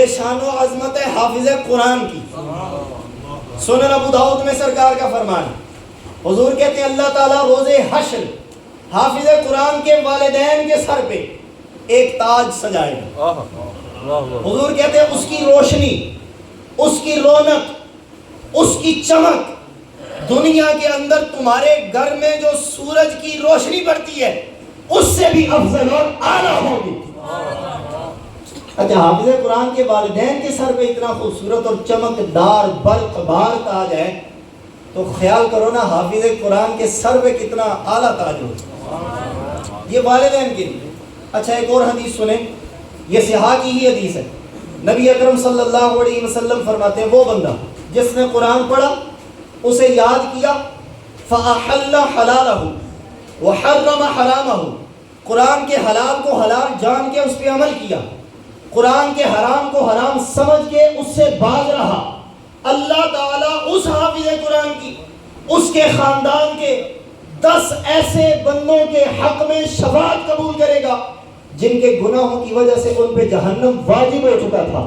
یہ شان و عظمت ہے حافظ قرآن کی۔ سنن ابو داؤد میں سرکار کا فرمان ہے، حضور کہتے ہیں اللہ تعالیٰ روز حشر حافظ قرآن کے والدین کے سر پہ ایک تاج سجائے گا۔ حضور کہتے ہیں اس کی روشنی، اس کی رونق، اس کی چمک دنیا کے اندر تمہارے گھر میں جو سورج کی روشنی پڑتی ہے اس سے بھی افضل اور اعلیٰ ہوگی۔ اچھا، حافظ قرآن کے والدین کے سر پہ اتنا خوبصورت اور چمکدار برق بار تاج ہے، تو خیال کرو نا حافظ قرآن کے سر پہ کتنا اعلیٰ تاج ہوگا، یہ والدین کے لیے۔ اچھا، ایک اور حدیث سنیں، یہ صحاح کی ہی حدیث ہے۔ نبی اکرم صلی اللہ علیہ وسلم فرماتے ہیں وہ بندہ جس نے قرآن پڑھا، اسے یاد کیا، فَأَحَلَّ حَلَالَهُ وَحَرَّمَ حَرَامَهُ، قرآن کے حلال کو حلال جان کے اس پہ عمل کیا، قرآن کے حرام کو حرام سمجھ کے اس سے باز رہا، اللہ تعالیٰ اس حافظ قرآن کی، اس کے خاندان کے 10 ایسے بندوں کے حق میں شفاعت قبول کرے گا جن کے گناہوں کی وجہ سے ان پہ جہنم واجب ہو چکا تھا۔